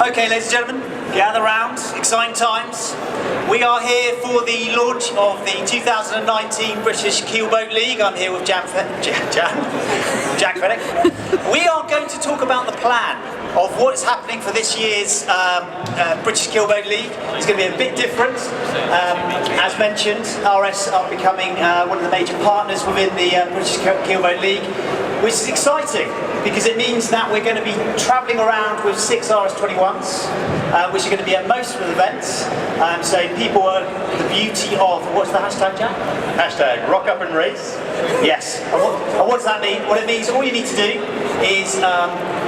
Okay, ladies and gentlemen, gather round, exciting times. We are here for the launch of the 2019 British Keelboat League. I'm here with Jack Fenwick. We are going to talk about the plan of what's happening for this year's British Keelboat League. It's going to be a bit different. As mentioned, RS are becoming one of the major partners within the British Keelboat League, which is exciting because it means that we're going to be travelling around with 6 RS21s, which are going to be at most of the events. So people are the beauty of, what's the hashtag, Jack? Hashtag rock up and race. Yes. And what does that mean? What it means, all you need to do is,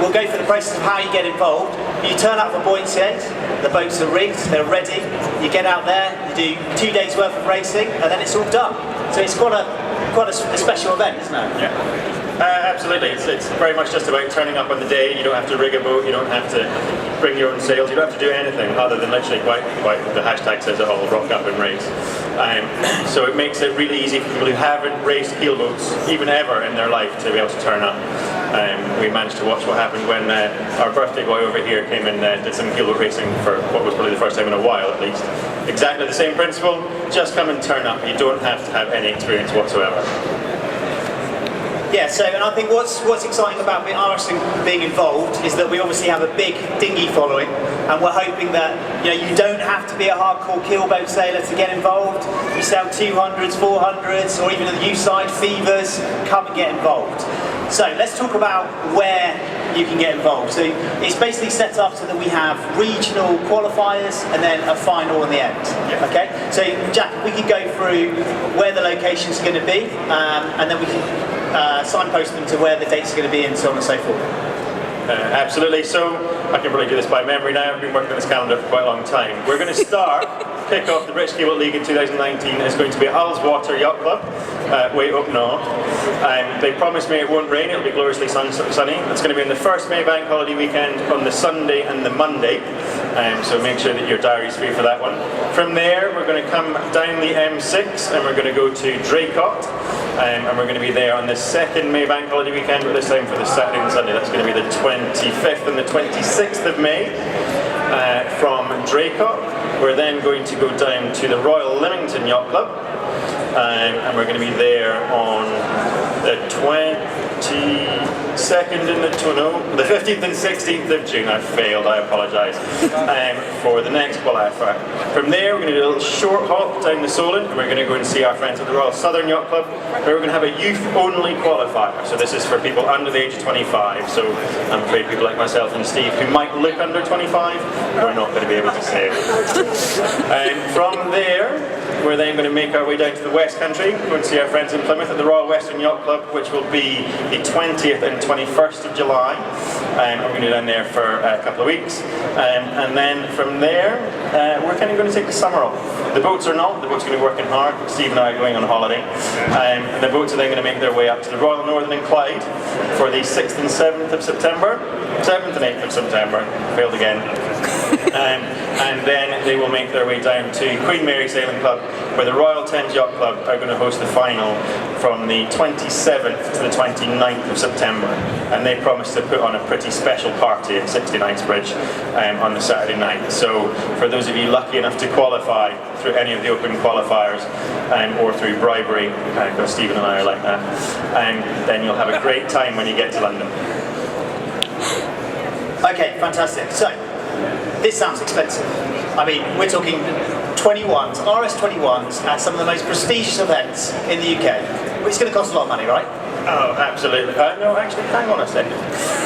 we'll go through the process of how you get involved. You turn up for buoyancy aid, the boats are rigged, they're ready. You get out there, you do 2 days worth of racing, and then it's all done. So it's quite a special event, isn't it? Yeah. Absolutely, it's very much just about turning up on the day. You don't have to rig a boat, you don't have to bring your own sails, you don't have to do anything other than literally quite the hashtag says it all, rock up and race. So it makes it really easy for people who haven't raced keelboats, even ever in their life, to be able to turn up. We managed to watch what happened when our birthday boy over here came and did some keelboat racing for what was probably the first time in a while at least. Exactly the same principle, just come and turn up. You don't have to have any experience whatsoever. Yeah, so, and I think what's exciting about RS being involved is that we obviously have a big dinghy following, and we're hoping that you don't have to be a hardcore keelboat sailor to get involved. You sail 200s, 400s, or even the U-side, Fevers, come and get involved. So let's talk about where you can get involved. So it's basically set up so that we have regional qualifiers and then a final in the end. Yeah. Okay. So Jack, we can go through where the locations are going to be, and then we can signpost them to where the dates are going to be and so on and so forth. Absolutely. So I can probably do this by memory now. I've been working on this calendar for quite a long time. We're going to kick off the British Keelboat League in 2019. It's going to be at Ullswater Yacht Club, way up north. They promised me it won't rain, it'll be gloriously sunny. It's going to be on the first May bank holiday weekend on the Sunday and the Monday. So make sure that your diary's free for that one. From there, we're going to come down the M6 and we're going to go to Draycott. And we're going to be there on the second May bank holiday weekend, but this time for the Saturday and Sunday. That's going to be the 25th and the 26th of May from Draycott. We're then going to go down to the Royal Leamington Yacht Club, and we're going to be there on the 22nd and the 15th and 16th of June. I failed, I apologise, for the next qualifier. From there, we're going to do a little short hop down the Solent, and we're going to go and see our friends at the Royal Southern Yacht Club, where we're going to have a youth-only qualifier. So this is for people under the age of 25. So I'm afraid people like myself and Steve, who might look under 25, we're not going to be able to sail. From there, we're then going to make our way down to the West Country, go and see our friends in Plymouth at the Royal Western Yacht Club, which will be the 20th and 21st of July. We're going to be down there for a couple of weeks. And then from there, we're kind of going to take the summer off. The boats are not, the boats are going to be working hard. Steve and I are going on holiday. The boats are then going to make their way up to the Royal Northern and Clyde for the 6th and 7th of September. 7th and 8th of September, failed again. And then they will make their way down to Queen Mary Sailing Club, where the Royal Thames Yacht Club are going to host the final from the 27th to the 29th of September. And they promise to put on a pretty special party at 69th Bridge on the Saturday night. So for those of you lucky enough to qualify through any of the open qualifiers or through bribery, because Stephen and I are like that, then you'll have a great time when you get to London. Okay, fantastic. So, this sounds expensive. I mean, we're talking 21s, RS21s at some of the most prestigious events in the UK. It's going to cost a lot of money, right? Oh, absolutely. No, actually, hang on a second.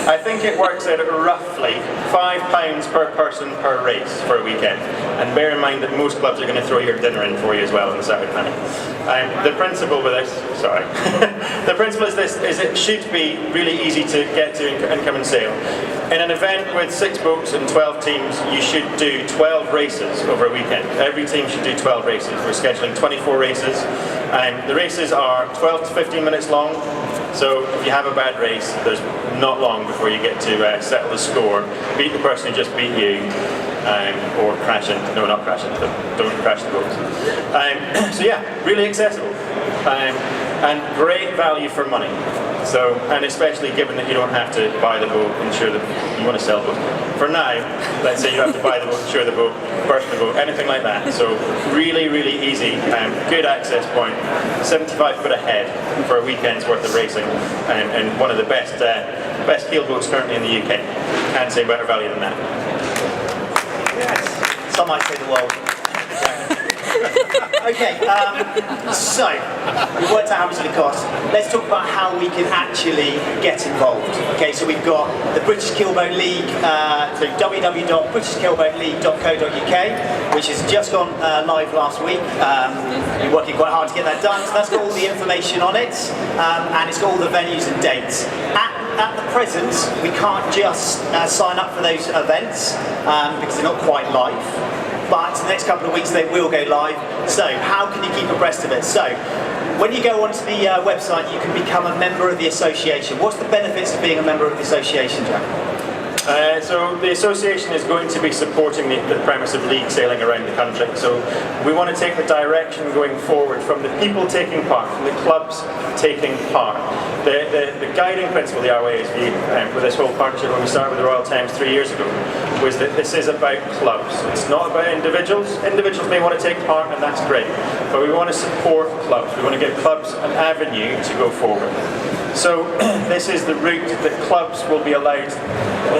I think it works out at roughly £5 per person per race for a weekend. And bear in mind that most clubs are going to throw your dinner in for you as well on the Saturday night. The principle with this, sorry, the principle is this: is it should be really easy to get to and come and sail. In an event with 6 boats and 12 teams, you should do 12 races over a weekend. Every team should do 12 races. We're scheduling 24 races. The races are 12 to 15 minutes long. So if you have a bad race, there's not long before you get to settle the score, beat the person who just beat you, or crash into, no, not crash into them, don't crash the boat. So yeah, really accessible. and great value for money. So, and especially given that you don't have to buy the boat, insure the, you want to sell the boat. For now, let's say you have to buy the boat, insure the boat, burst the boat, anything like that. So really, really easy, good access point, 75 foot ahead for a weekend's worth of racing, and one of the best keelboats currently in the UK. Can't say better value than that. Yes. Some might say the world. Okay, so we've worked out how much it costs. Let's talk about how we can actually get involved. Okay, so we've got the British Keelboat League, so www.britishkeelboatleague.co.uk, which has just gone live last week. We're working quite hard to get that done, so that's got all the information on it, and it's got all the venues and dates. At the present, we can't just sign up for those events because they're not quite live. But the next couple of weeks they will go live. So how can you keep abreast of it? So when you go onto the website, you can become a member of the association. What's the benefits of being a member of the association, Jack? So the association is going to be supporting the premise of league sailing around the country. So we want to take the direction going forward from the people taking part, from the clubs taking part. The guiding principle of the RWA with this whole partnership when we started with the Royal Thames 3 years ago was that this is about clubs. It's not about individuals. Individuals may want to take part, and that's great. But we want to support clubs. We want to give clubs an avenue to go forward. So this is the route that clubs will be allowed,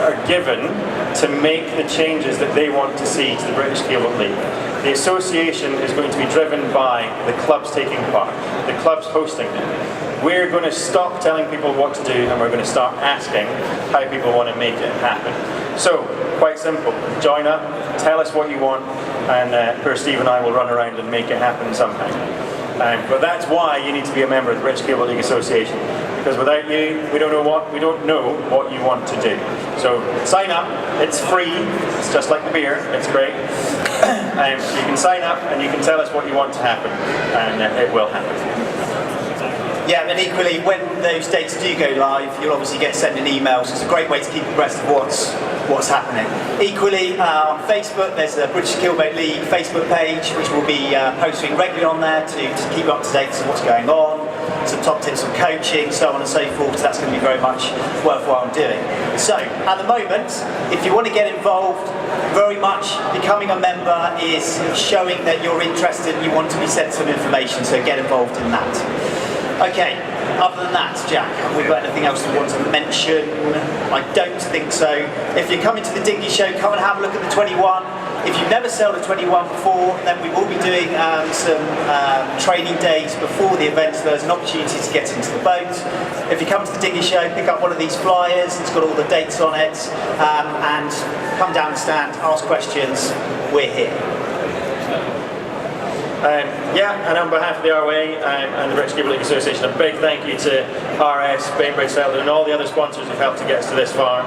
are given to make the changes that they want to see to the British Keelboat League. The association is going to be driven by the clubs taking part, the clubs hosting it. We're going to stop telling people what to do, and we're going to start asking how people want to make it happen. So, quite simple, join up, tell us what you want, and poor Steve and I will run around and make it happen somehow. But that's why you need to be a member of the British Keelboat League Association, because without you, we don't know what you want to do. So sign up, it's free, it's just like the beer, it's great. You can sign up and you can tell us what you want to happen, and it will happen. Yeah, and equally, when those dates do go live, you'll obviously get sent an email, so it's a great way to keep abreast of what's happening. Equally, on Facebook, there's a British Keelboat League Facebook page, which will be posting regularly on there to keep up to date on what's going on, some top tips on coaching, so on and so forth. So that's going to be very much worthwhile doing. So, at the moment, if you want to get involved, very much becoming a member is showing that you're interested and you want to be sent some information, so get involved in that. Okay, other than that, Jack, have we got anything else you want to mention? I don't think so. If you're coming to the Dinghy show, come and have a look at the 21. If you've never sailed a 21 before, then we will be doing some training days before the event, so there's an opportunity to get into the boat. If you come to the Dinghy show, pick up one of these flyers, it's got all the dates on it, and come down and stand, ask questions, we're here. And on behalf of the RWA and the British Keelboat League Association, a big thank you to RS, Bainbridge Sailor, and all the other sponsors who've helped to get us to this far.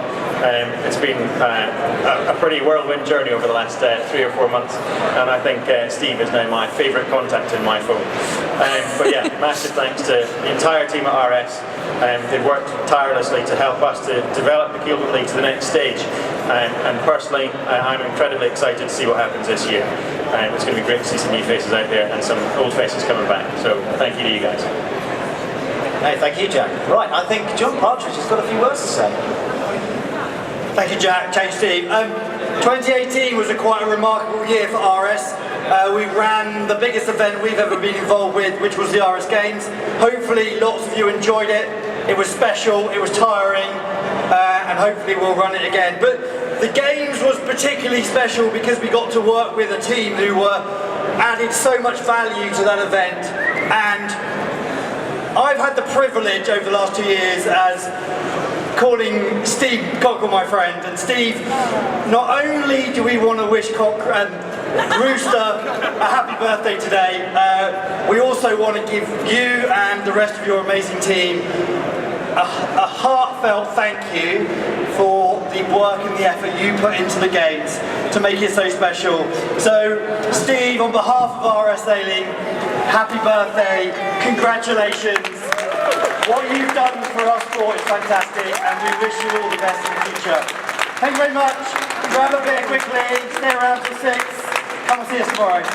It's been a pretty whirlwind journey over the last 3 or 4 months, and I think Steve is now my favourite contact in my phone. But yeah, massive thanks to the entire team at RS. They've worked tirelessly to help us to develop the Keelboat League to the next stage. And personally, I'm incredibly excited to see what happens this year. It's going to be great to see some new faces out there and some old faces coming back. So thank you to you guys. Hey, thank you, Jack. Right, I think John Partridge has got a few words to say. Thank you, Jack. Thanks, Steve. 2018 was quite a remarkable year for RS. We ran the biggest event we've ever been involved with, which was the RS Games. Hopefully lots of you enjoyed it. It was special, it was tiring, and hopefully we'll run it again. But the Games was particularly special because we got to work with a team who added so much value to that event. And I've had the privilege over the last 2 years as calling Steve Cockrell my friend, and Steve, not only do we want to wish Rooster a happy birthday today, we also want to give you and the rest of your amazing team a heartfelt thank you for the work and the effort you put into the Games to make it so special. So Steve, on behalf of RS Sailing, happy birthday, congratulations. What you've done for our sport is fantastic, and we wish you all the best in the future. Thank you very much. Grab a beer quickly, stay around till 6. Come and see us tomorrow.